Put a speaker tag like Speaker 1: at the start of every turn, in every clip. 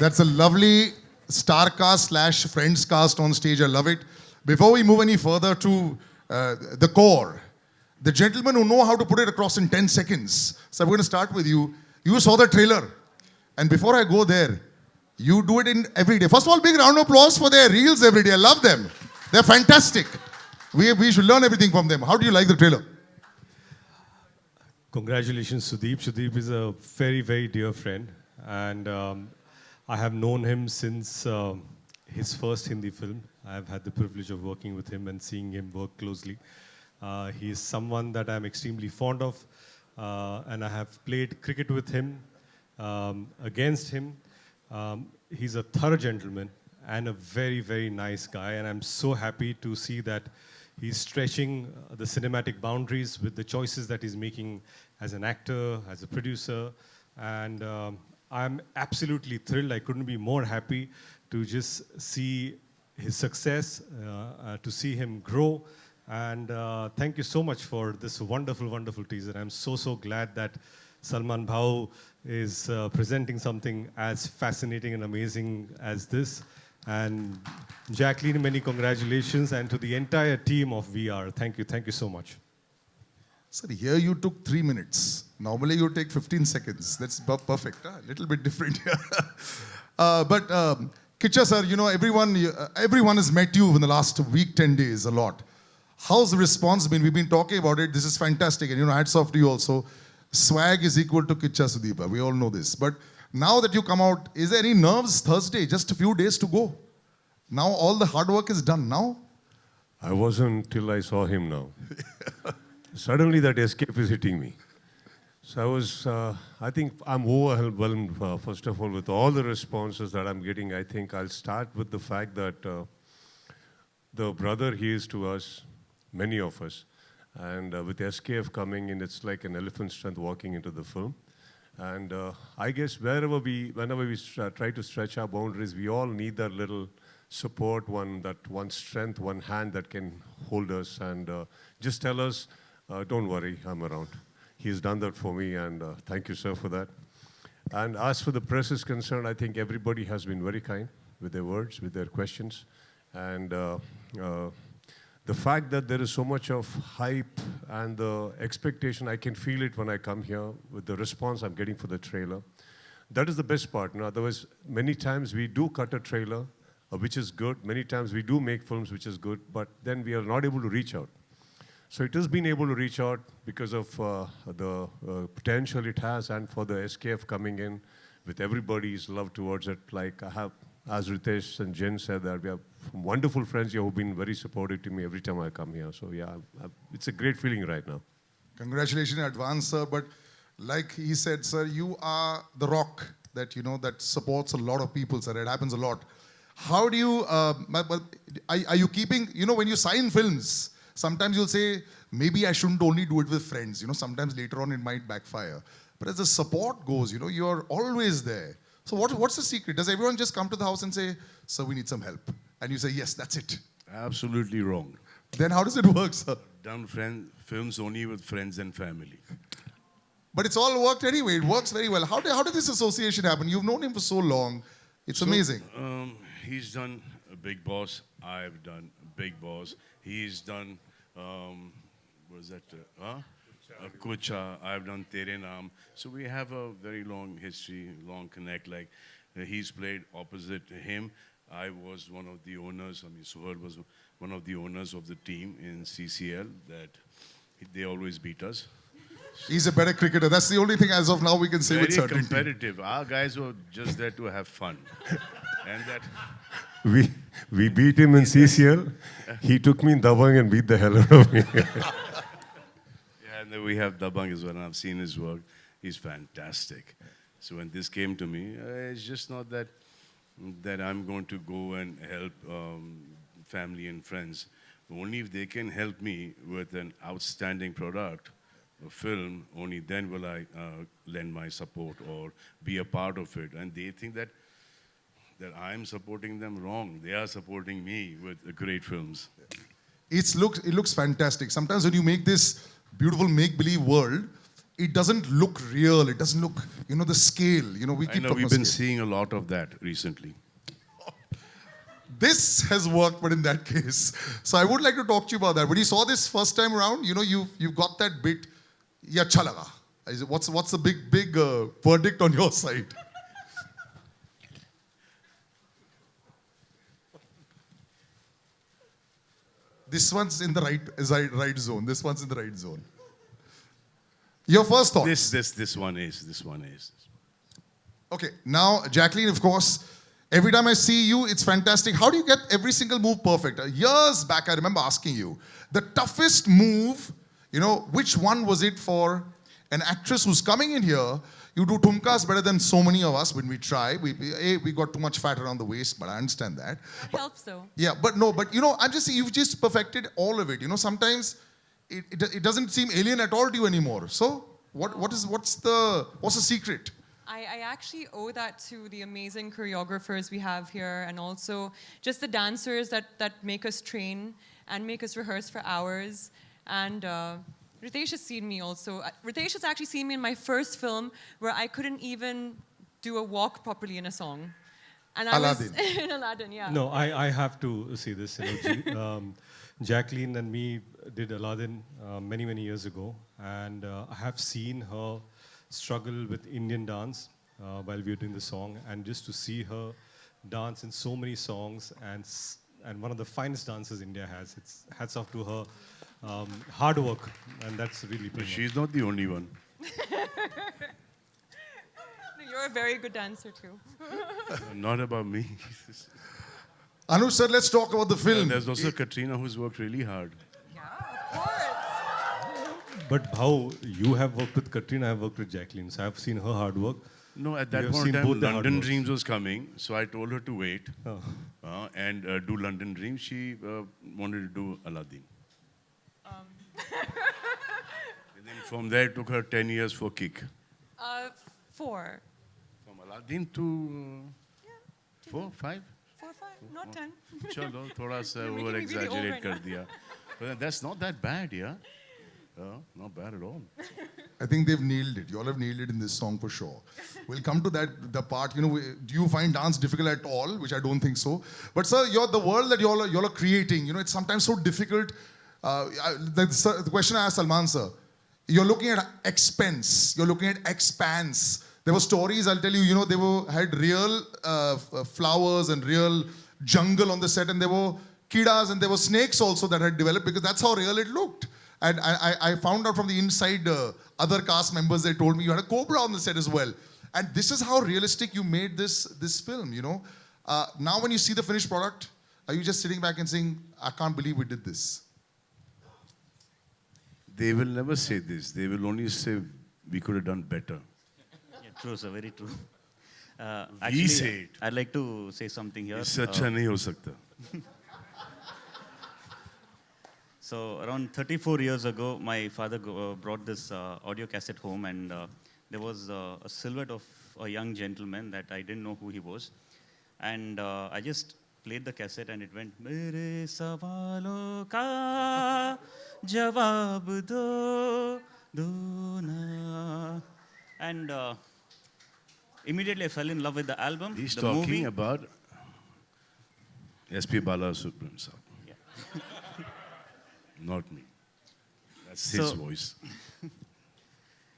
Speaker 1: That's a lovely star cast slash friends cast on stage. I love it. Before we move any further to the core, the gentlemen who know how to put it across in 10 seconds. So I'm going to start with you. You saw the trailer. And before I go there, you do it in every day. First of all, big round of applause for their reels every day. I love them. They're fantastic. We should learn everything from them. How do you like the trailer?
Speaker 2: Congratulations, Sudeep. Sudeep is a very, very dear friend. And I have known him since his first Hindi film. I have had the privilege of working with him and seeing him work closely. He is someone that I'm extremely fond of. And I have played cricket with him, against him. He's a thorough gentleman and a very, very nice guy. And I'm so happy to see that he's stretching the cinematic boundaries with the choices that he's making as an actor, as a producer. And I'm absolutely thrilled. I couldn't be more happy to just see his success, to see him grow. And thank you so much for this wonderful, wonderful teaser. I'm so, so glad that Salman Bhau is presenting something as fascinating and amazing as this. And Jacqueline, many congratulations. And to the entire team of VR, thank you so much.
Speaker 1: Sir, here you took 3 minutes. Normally you take 15 seconds. That's perfect. A little bit different here. But Kiccha sir, you know, everyone has met you in the last week, 10 days, a lot. How's the response been? We've been talking about it. This is fantastic. And you know, hats off to you also. Swag is equal to Kiccha Sudeep. We all know this. But now that you come out, is there any nerves? Thursday, just a few days to go. Now all the hard work is done now.
Speaker 3: I wasn't till I saw him now. Suddenly that escape is hitting me. So I think I'm overwhelmed, first of all, with all the responses that I'm getting. I think I'll start with the fact that the brother he is to us, many of us, and with SKF coming in, it's like an elephant strength walking into the film. And I guess whenever we try to stretch our boundaries, we all need that little support, one strength, one hand that can hold us and just tell us, don't worry, I'm around. He's done that for me, and thank you, sir, for that. And as for the press is concerned, I think everybody has been very kind with their words, with their questions. And the fact that there is so much of hype and the expectation, I can feel it when I come here with the response I'm getting for the trailer. That is the best part. You know, otherwise, many times we do cut a trailer, which is good. Many times we do make films, which is good, but then we are not able to reach out. So it has been able to reach out because of the potential it has, and for the SKF coming in with everybody's love towards it. Like I have, as Riteish and Jen said, that we have wonderful friends here who've been very supportive to me every time I come here. So yeah, it's a great feeling right now.
Speaker 1: Congratulations in advance, sir. But like he said, sir, you are the rock that, you know, that supports a lot of people, sir. It happens a lot. How do you, are you keeping, you know, when you sign films, sometimes you'll say, maybe I shouldn't only do it with friends. You know, sometimes later on it might backfire. But as the support goes, you know, you're always there. So what's the secret? Does everyone just come to the house and say, sir, we need some help? And you say, yes, that's it.
Speaker 4: Absolutely wrong.
Speaker 1: Then how does it work, sir?
Speaker 4: Done films only with friends and family.
Speaker 1: But it's all worked anyway. It works very well. How did this association happen? You've known him for so long. It's amazing.
Speaker 4: He's done Big Boss. I've done Big Boss. He's done, what is that? Kiccha. I've done Tere Naam. So we have a very long history, long connect. Like he's played opposite him. I was one of the owners. I mean, Suhar was one of the owners of the team in CCL that they always beat us.
Speaker 1: He's a better cricketer. That's the only thing as of now we can say with
Speaker 4: Very
Speaker 1: certainty.
Speaker 4: competitive. Our guys were just there to have fun. And that...
Speaker 3: We beat him in CCL. He took me in Dabang and beat the hell out of me.
Speaker 4: Yeah, and then we have Dabang as well, and I've seen his work. He's fantastic. So when this came to me, it's just not that I'm going to go and help family and friends. Only if they can help me with an outstanding product, a film, only then will I lend my support or be a part of it. And they think that I'm supporting them wrong. They are supporting me with great films.
Speaker 1: It looks fantastic. Sometimes when you make this beautiful make-believe world, it doesn't look real. It doesn't look, the scale. We
Speaker 4: I
Speaker 1: keep
Speaker 4: know
Speaker 1: talking
Speaker 4: we've
Speaker 1: about
Speaker 4: been
Speaker 1: scale.
Speaker 4: seeing a lot of that recently.
Speaker 1: This has worked, but in that case. So I would like to talk to you about that. When you saw this first time around, you've got that bit, yeah, अच्छा लगा. What's the big verdict on your side? This one's in the right zone. This one's in the right zone. Your first thoughts?
Speaker 4: This one is.
Speaker 1: Okay, now Jacqueline, of course, every time I see you, it's fantastic. How do you get every single move perfect? Years back, I remember asking you, the toughest move, which one was it for an actress who's coming in here? You do tumkas better than so many of us when we try. We got too much fat around the waist, but I understand that.
Speaker 5: It helps though.
Speaker 1: Yeah, but I'm just saying you've just perfected all of it. Sometimes it doesn't seem alien at all to you anymore. So what's the secret?
Speaker 5: I actually owe that to the amazing choreographers we have here, and also just the dancers that make us train and make us rehearse for hours. And Riteish has seen me also. Riteish has actually seen me in my first film where I couldn't even do a walk properly in a song. And
Speaker 1: Aladdin.
Speaker 5: I was in Aladdin, yeah.
Speaker 2: No, I have to see this. Jacqueline and me did Aladdin many, many years ago. And I have seen her struggle with Indian dance while we were doing the song. And just to see her dance in so many songs and one of the finest dances India has. It's hats off to her hard work, and that's really
Speaker 4: But
Speaker 2: pretty
Speaker 4: she's not the only one.
Speaker 5: You're a very good dancer too.
Speaker 4: Not about me.
Speaker 1: Anush sir, let's talk about the film.
Speaker 4: There's also Katrina who's worked really hard.
Speaker 5: Yeah, of course.
Speaker 2: But how you have worked with Katrina, I have worked with Jacqueline, so I've seen her hard work.
Speaker 4: No, at
Speaker 2: You
Speaker 4: that
Speaker 2: have
Speaker 4: point
Speaker 2: seen
Speaker 4: in
Speaker 2: both
Speaker 4: time,
Speaker 2: the hard
Speaker 4: London
Speaker 2: works.
Speaker 4: Dreams was coming, so I told her to wait
Speaker 2: Oh.
Speaker 4: and do London Dreams. She wanted to do Aladdin. And then from there, it took her 10 years for Kick.
Speaker 5: 4.
Speaker 4: From Aladdin to 4, 5?
Speaker 5: 4, 5, not 10.
Speaker 4: Chalo, thoda sa
Speaker 5: You're making
Speaker 4: over
Speaker 5: me really
Speaker 4: exaggerate
Speaker 5: old
Speaker 4: kar
Speaker 5: right
Speaker 4: diya. But that's not that bad, yeah? Not bad at all.
Speaker 1: I think they've nailed it. You all have nailed it in this song for sure. We'll come to the part, do you find dance difficult at all? Which I don't think so. But sir, the world that you all are creating, it's sometimes so difficult. The question I asked Salman sir, you're looking at expense, you're looking at expanse. There were stories, I'll tell you, they had real flowers and real jungle on the set, and there were kidas and there were snakes also that had developed because that's how real it looked. And I found out from the inside other cast members, they told me you had a cobra on the set as well. And this is how realistic you made this film, Now when you see the finished product, are you just sitting back and saying, I can't believe we did this?
Speaker 4: They will never say this. They will only say, we could have done better.
Speaker 6: Yeah, true, sir. Very true.
Speaker 4: We say it.
Speaker 6: I'd like to say something here.
Speaker 4: इससे अच्छा नहीं हो सकता.
Speaker 6: So around 34 years ago, my father brought this audio cassette home, and there was a silhouette of a young gentleman that I didn't know who he was. And I just played the cassette, and it went, Mere sawalon ka jawab do na. And immediately I fell in love with the album.
Speaker 4: He's
Speaker 6: the
Speaker 4: talking
Speaker 6: movie.
Speaker 4: about SP Balasubramanian.
Speaker 6: Yeah.
Speaker 4: Not me. That's his
Speaker 6: So-
Speaker 4: voice.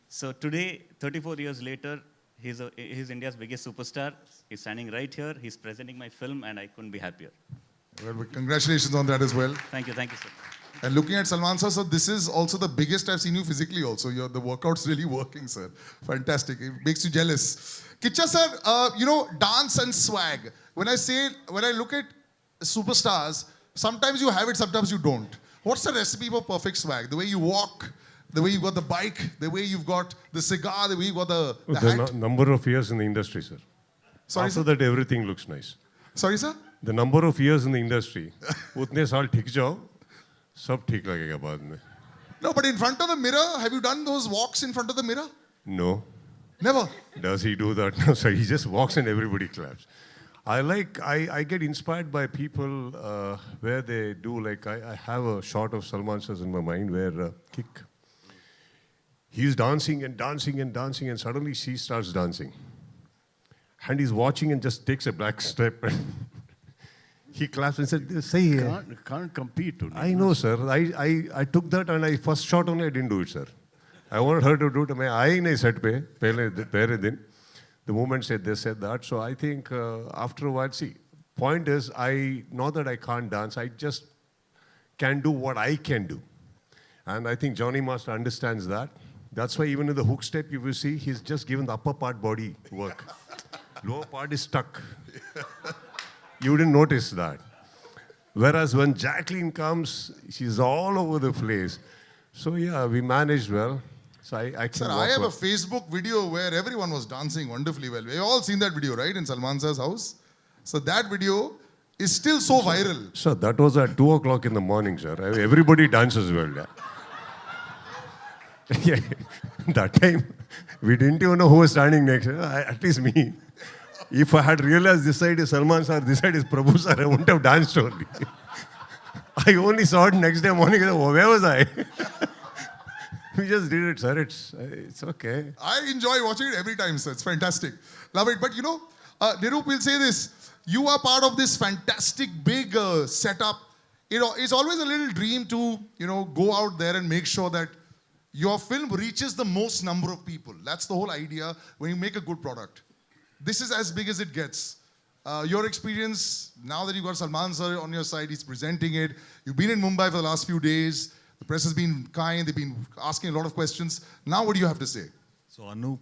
Speaker 6: So today, 34 years later, he's India's biggest superstar. He's standing right here. He's presenting my film, and I couldn't be happier.
Speaker 1: Well, congratulations on that as well.
Speaker 6: Thank you, sir.
Speaker 1: And looking at Salman sir, so this is also the biggest I've seen you physically also. The workout's really working, sir. Fantastic. It makes you jealous. Kiccha sir, dance and swag. When I look at superstars, sometimes you have it, sometimes you don't. What's the recipe for perfect swag? The way you walk, the way you got the bike, the way you've got the cigar, the way you got the hat.
Speaker 3: Number of years in the industry, sir.
Speaker 1: Sorry,
Speaker 3: After
Speaker 1: sir?
Speaker 3: that, everything looks nice.
Speaker 1: Sorry, sir?
Speaker 3: The number of years in the industry, उतने साल ठीक जाओ, सब ठीक लगेगा बाद में.
Speaker 1: No, but in front of the mirror, have you done those walks in front of the mirror?
Speaker 3: No.
Speaker 1: Never.
Speaker 3: Does he do that? No, sir. He just walks and everybody claps. I get inspired by people where they do, I have a shot of Salman sir in my mind where Kick. He's dancing and dancing and dancing, and suddenly she starts dancing. And he's watching and just takes a back step. And he claps and said, say,
Speaker 4: Can't compete.
Speaker 3: I know, sir. I took that and I first shot only, I didn't do it, sir. I wanted her to do it. I nahi set pe, pehle din. The moment they said that. So I think after a while, see, point is, not that I can't dance, I just can do what I can do. And I think Johnny Master understands that. That's why even in the hook step, you will see, he's just given the upper part body work. Lower part is stuck. You didn't notice that. Whereas when Jacqueline comes, she's all over the place. So yeah, we managed well. So I can
Speaker 1: Sir, I have a Facebook video where everyone was dancing wonderfully well. We've all seen that video, right, in Salman sir's house? So that video is still so viral.
Speaker 3: Sir, that was at 2 o'clock in the morning, sir. Everybody dances well. Yeah. Yeah. That time, we didn't even know who was standing next. At least me. If I had realized this side is Salman sir, this side is Prabhu sir, I wouldn't have danced only. I only saw it next day morning. Where was I? We just did it, sir. It's okay.
Speaker 1: I enjoy watching it every time, sir. It's fantastic. Love it. But you know, Nirup will say this. You are part of this fantastic big setup. You know, it's always a little dream to, go out there and make sure that your film reaches the most number of people. That's the whole idea when you make a good product. This is as big as it gets. Your experience, now that you've got Salman sir on your side, he's presenting it. You've been in Mumbai for the last few days. The press has been kind. They've been asking a lot of questions. Now what do you have to say?
Speaker 7: So Anup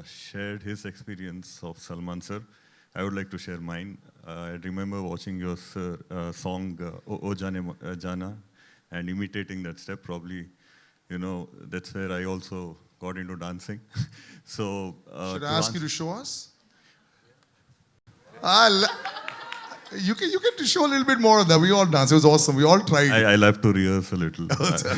Speaker 7: shared his experience of Salman sir. I would like to share mine. I remember watching your song O Jana and imitating that step. Probably, that's where I also got into dancing. So
Speaker 1: should I ask you to show us? You can show a little bit more of that. We all danced. It was awesome. We all tried.
Speaker 7: I love to rehearse a little.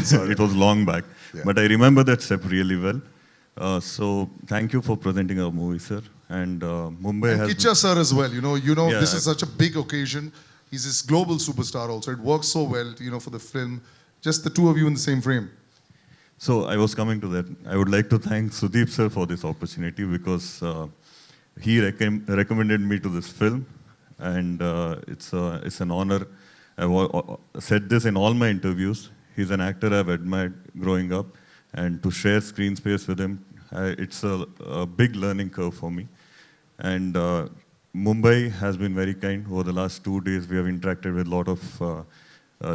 Speaker 1: Sorry.
Speaker 7: It was long back.
Speaker 1: Yeah.
Speaker 7: But I remember that step really well. So thank you for presenting our movie, sir. And Mumbai
Speaker 1: and
Speaker 7: has...
Speaker 1: Kiccha sir as well.
Speaker 7: Yeah.
Speaker 1: This is such a big occasion. He's this global superstar also. It works so well, for the film. Just the two of you in the same frame.
Speaker 7: So I was coming to that. I would like to thank Sudeep sir for this opportunity because he recommended me to this film. And it's an honor. I've said this in all my interviews. He's an actor I've admired growing up. And to share screen space with him, it's a big learning curve for me. And Mumbai has been very kind. Over the last 2 days, we have interacted with a lot of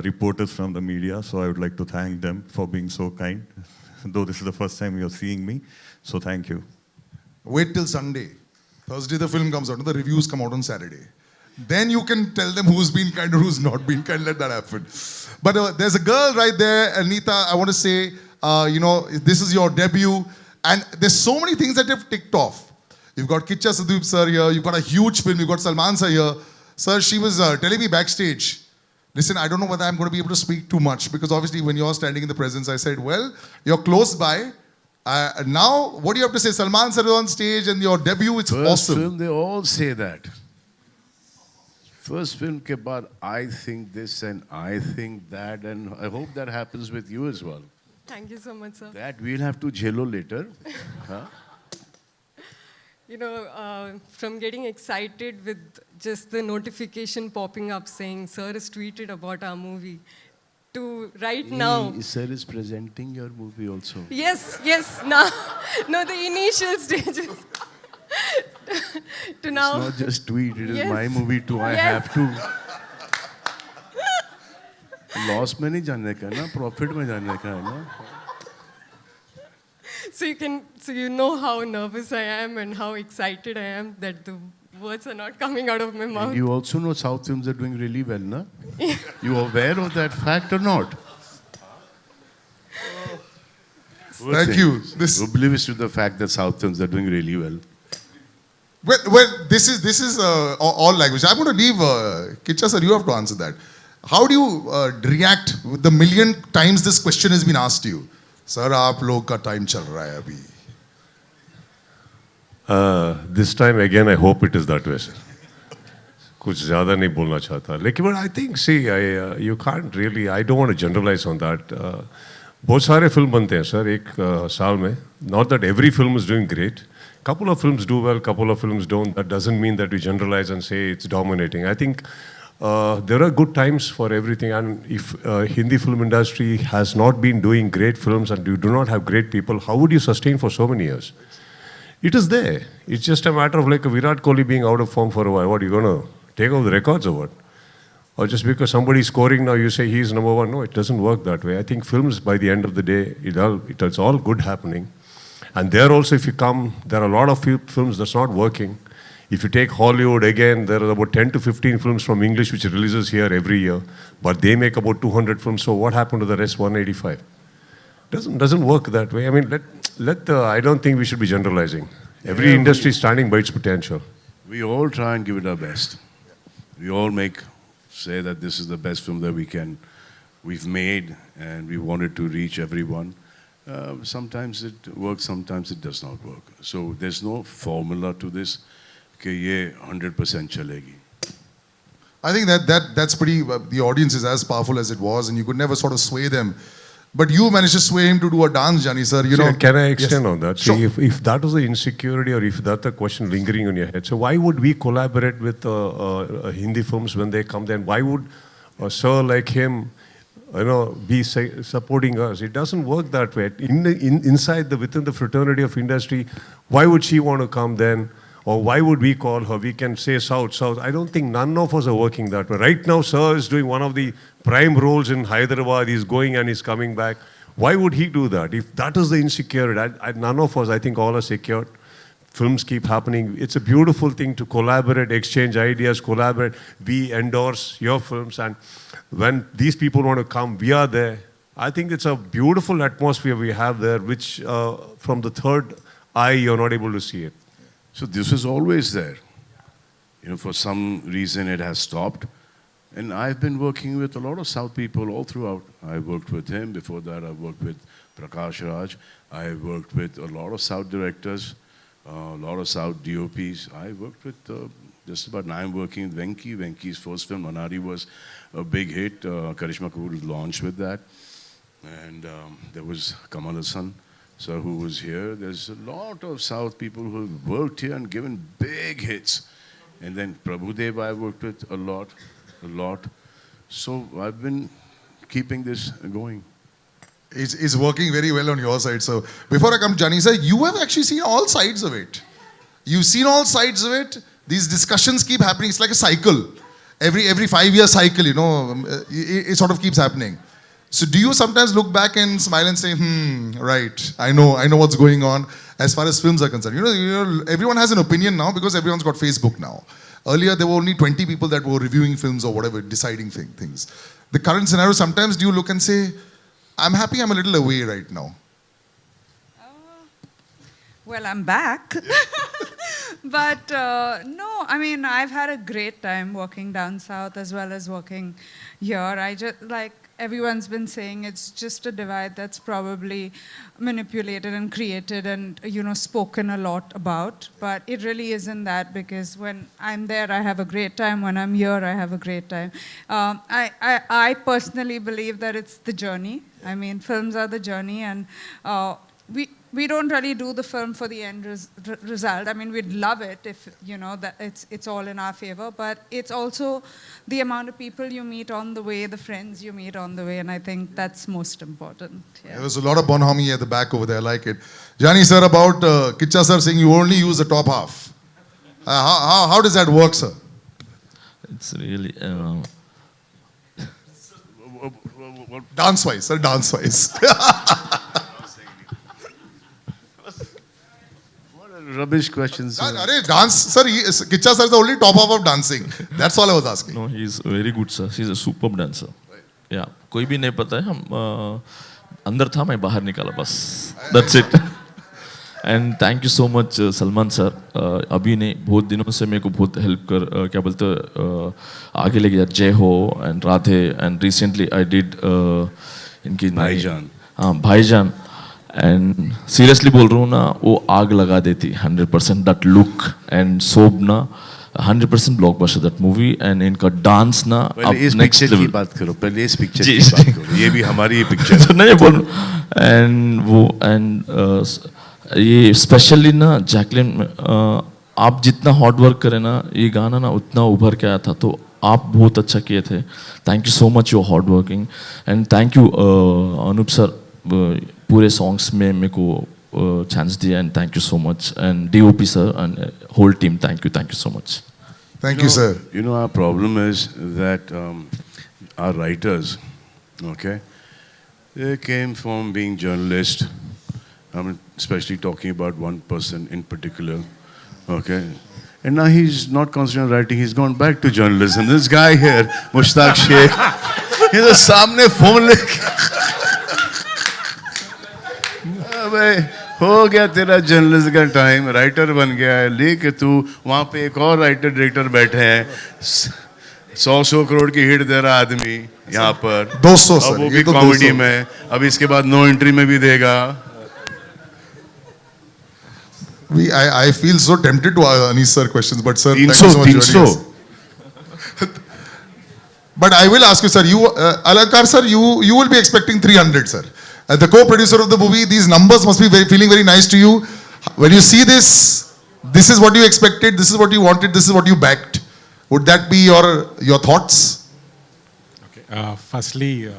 Speaker 7: reporters from the media. So I would like to thank them for being so kind. Though this is the first time you're seeing me. So thank you.
Speaker 1: Wait till Sunday. Thursday the film comes out. The reviews come out on Saturday. Then you can tell them who's been kind or who's not been kind. Let that happen. But there's a girl right there, Anita. I want to say, this is your debut. And there's so many things that you've ticked off. You've got Kiccha Sudeep sir here. You've got a huge film. You've got Salman sir here. Sir, she was telling me backstage, listen, I don't know whether I'm going to be able to speak too much because obviously when you're standing in the presence, I said, well, you're close by. Now, what do you have to say? Salman sir is on stage and your debut, it's
Speaker 4: First
Speaker 1: awesome.
Speaker 4: film, they all say that. First film ke baad, I think this and I think that, and I hope that happens with you as well.
Speaker 8: Thank you so much, sir.
Speaker 4: That we'll have to jello later. Huh?
Speaker 8: From getting excited with just the notification popping up saying, sir has tweeted about our movie, to right now.
Speaker 4: Sir is presenting your movie also.
Speaker 8: Yes, now, no, the initial stages. To now.
Speaker 4: It's not just tweet, it is
Speaker 8: Yes.
Speaker 4: my movie too, I
Speaker 8: Yes.
Speaker 4: have to. Loss में नहीं जानने का ना, profit में जानने का है ना.
Speaker 8: So you know how nervous I am and how excited I am that the words are not coming out of my mouth.
Speaker 4: And you also know South films are doing really well, na? You are aware of that fact or not?
Speaker 1: Thank you.
Speaker 4: Oblivious to the fact that South films are doing really well.
Speaker 1: Well, this is all language. I'm going to leave Kiccha sir. You have to answer that. How do you react with the million times this question has been asked to you? Sir, आप लोग का time चल रहा है अभी.
Speaker 3: This time again, I hope it is that way, sir. कुछ ज़्यादा नहीं बोलना चाहता. But I think, see, you can't really, I don't want to generalize on that. बहुत सारे फिल्म बनते हैं सर एक साल में. Not that every film is doing great. Couple of films do well, couple of films don't. That doesn't mean that we generalize and say it's dominating. I think there are good times for everything. And if Hindi film industry has not been doing great films and you do not have great people, how would you sustain for so many years? It is there. It's just a matter of like a Virat Kohli being out of form for a while. What, are you going to take off the records or what? Or just because somebody's scoring now, you say he's number one. No, it doesn't work that way. I think films, by the end of the day, it's all good happening. And there also, if you come, there are a lot of films that's not working. If you take Hollywood, again, there are about 10 to 15 films from English which releases here every year. But they make about 200 films. So what happened to the rest 185? Doesn't work that way. I mean, I don't think we should be generalizing. Every industry is standing by its potential.
Speaker 4: We all try and give it our best. We all say that this is the best film that we've made, and we wanted to reach everyone. Sometimes it works, sometimes it does not work. So there's no formula to this. कि ये 100% चलेगी.
Speaker 1: I think that's pretty. The audience is as powerful as it was, and you could never sort of sway them. But you managed to sway him to do a dance, Jani sir. You know.
Speaker 3: Can I extend
Speaker 1: yes.
Speaker 3: on that?
Speaker 1: Sure.
Speaker 3: See, if that was the insecurity, or if that's a question lingering on your head, so why would we collaborate with Hindi films when they come? Then why would a sir like him, be supporting us? It doesn't work that way. Within the fraternity of industry, why would she want to come then? Or why would we call her? We can say South. I don't think none of us are working that way. Right now, sir is doing one of the prime roles in Hyderabad. He's going and he's coming back. Why would he do that? If that is the insecurity, none of us, I think all are secured. Films keep happening. It's a beautiful thing to collaborate, exchange ideas, collaborate. We endorse your films. And when these people want to come, we are there. I think it's a beautiful atmosphere we have there, which from the third eye, you're not able to see it.
Speaker 4: So this was always there. For some reason it has stopped. And I've been working with a lot of South people all throughout. I worked with him. Before that, I worked with Prakash Raj. I worked with a lot of South directors, a lot of South DOPs. I worked with just about 9 working with Venki. Venki's first film, Manari, was a big hit. Karishma Kapoor launched with that. And there was Kamal Hassan, sir, who was here. There's a lot of South people who have worked here and given big hits. And then Prabhudev I worked with a lot. So I've been keeping this going.
Speaker 1: It's working very well on your side. So before I come to Jani sir, you have actually seen all sides of it. You've seen all sides of it. These discussions keep happening. It's like a cycle. Every 5-year cycle, it sort of keeps happening. So do you sometimes look back and smile and say, right, I know what's going on as far as films are concerned. Everyone has an opinion now because everyone's got Facebook now. Earlier, there were only 20 people that were reviewing films or whatever, deciding things. The current scenario, sometimes do you look and say, I'm happy I'm a little away right now?
Speaker 9: Well, I'm back. But no, I mean, I've had a great time working down south as well as working here. I just, like everyone's been saying, it's just a divide that's probably manipulated and created and, spoken a lot about. But it really isn't that, because when I'm there, I have a great time. When I'm here, I have a great time. I personally believe that it's the journey. I mean, films are the journey, and we don't really do the film for the end result. I mean, we'd love it if, that it's all in our favor, but it's also the amount of people you meet on the way, the friends you meet on the way, and I think that's most important. Yeah.
Speaker 1: There was a lot of bonhomie at the back over there, I like it. Jani sir, about Kiccha sir saying you only use the top half. How does that work, sir?
Speaker 10: It's really...
Speaker 1: Dance-wise, sir, dance-wise.
Speaker 4: Rubbish questions.
Speaker 1: Dance, sir. Kiccha sir is the only top half of dancing. That's all I was asking.
Speaker 10: No, he's very good, sir. He's a superb dancer. Yeah. कोई भी नहीं पता है हम अंदर था मैं बाहर निकाला बस. That's it. And thank you so much, Salman sir. अभी ने बहुत दिनों से मेरे को बहुत help कर क्या बोलते आगे ले गया जय हो and Radhe, and recently I did इनकी
Speaker 4: भाईजान.
Speaker 10: हाँ भाईजान. And seriously बोल रहा हूँ ना, वो आग लगा देती 100%. That look and soap ना, 100% blockbuster that movie, and इनका dance ना अब
Speaker 4: पहले इस
Speaker 10: next
Speaker 4: पिक्चर की
Speaker 10: level.
Speaker 4: बात करो, पहले इस पिक्चर
Speaker 10: जी,
Speaker 4: की बात
Speaker 10: जी.
Speaker 4: करो, ये भी हमारी ही पिक्चर है.
Speaker 10: तो नहीं बोल, and वो and ये specially ना जैकलिन, आप जितना hard work करें ना, ये गाना ना उतना उभर के आया था, तो आप बहुत अच्छा किए थे. Thank you so much, you're hard working, and thank you Anoop sir, पूरे songs में मेरे को chance दिया, and thank you so much, and DOP sir and whole team, thank you so much.
Speaker 1: Thank you, sir.
Speaker 4: You know, our problem is that our writers, okay, they came from being journalists. I'm especially talking about one person in particular, okay. And now he's not concentrating on writing, he's gone back to journalism. This guy here, Mushtaq Sheikh, he's a सामने phone अबे हो गया तेरा journalist का time, writer बन गया है, लेके तू वहाँ पे एक और राइटर डायरेक्टर बैठे हैं, 100 करोड़ की हिट दे रहा आदमी यहाँ पर
Speaker 1: 200
Speaker 4: अब वो
Speaker 1: सर,
Speaker 4: भी
Speaker 1: ये तो
Speaker 4: कॉमेडी
Speaker 1: 200.
Speaker 4: में, अब इसके बाद नो एंट्री में भी देगा.
Speaker 1: I feel so tempted to Anish sir questions, but sir, thank you so much.
Speaker 4: 300.
Speaker 1: But I will ask you, sir. You, Alankar, sir, you will be expecting 300, sir. As the co-producer of the movie, these numbers must be feeling very nice to you. When you see this, this is what you expected, this is what you wanted, this is what you backed. Would that be your thoughts?
Speaker 11: Okay. Firstly,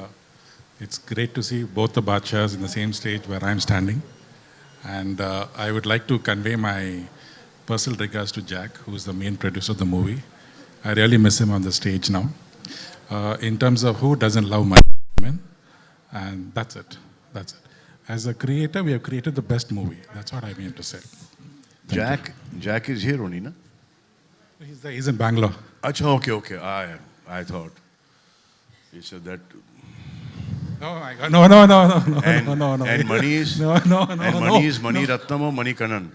Speaker 11: it's great to see both the Badshahs in the same stage where I'm standing. And I would like to convey my personal regards to Jack, who's the main producer of the movie. I really miss him on the stage now. In terms of who doesn't love money, and that's it. That's it. As a creator, we have created the best movie. That's what I mean to say.
Speaker 4: Jack is here only, na?
Speaker 11: He's in Bangalore.
Speaker 4: Acha, okay. I thought he said that.
Speaker 11: Oh my God! No.
Speaker 4: And money is money is Mani Ratnam or Mani Kanan?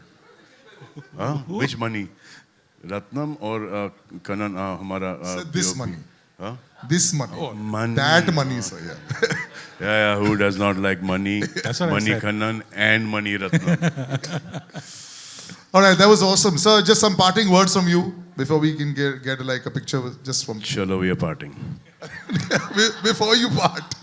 Speaker 4: Huh? Which money? Ratnam or Kanan? Hamara.
Speaker 1: Sir, this money.
Speaker 4: Huh?
Speaker 1: This money.
Speaker 4: Oh, money.
Speaker 1: That money, sir. Yeah.
Speaker 4: Yeah. Who does not like money?
Speaker 11: That's what
Speaker 4: Mani
Speaker 11: I said.
Speaker 4: Kanan and Mani Ratnam.
Speaker 1: All right, that was awesome, sir. Just some parting words from you before we can get like a picture just from.
Speaker 4: Chalo, we are parting.
Speaker 1: Before you part.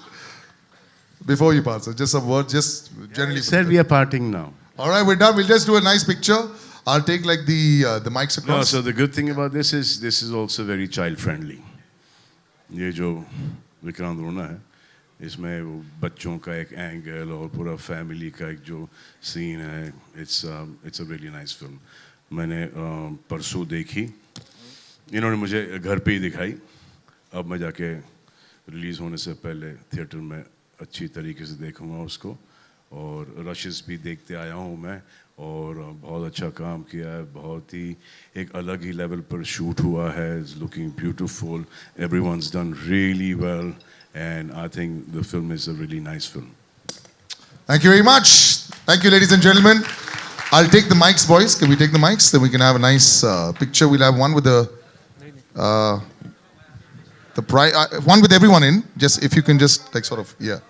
Speaker 1: Before you part, sir, just some words, just generally.
Speaker 4: Said we are parting now.
Speaker 1: All right, we're done. We'll just do a nice picture. I'll take like the mics across.
Speaker 4: No, so the good thing about this is also very child friendly. ये जो विक्रांत रोना है, इसमें वो बच्चों का एक angle और पूरा फैमिली का एक जो सीन है, it's a really nice film. मैंने परसों देखी, इन्होंने मुझे घर पे ही दिखाई, अब मैं जाके रिलीज़ होने से पहले थिएटर में अच्छी तरीके से देखूंगा उसको, और रशेस भी देखते आया हूँ मैं, और बहुत अच्छा काम किया है, बहुत ही एक अलग ही लेवल पर शूट हुआ है. It's looking beautiful, everyone's done really well, and I think the film is a really nice film.
Speaker 1: Thank you very much. Thank you, ladies and gentlemen. I'll take the mics, boys. Can we take the mics? Then we can have a nice picture. We'll have one with one with everyone in. Just if you can just like sort of, yeah.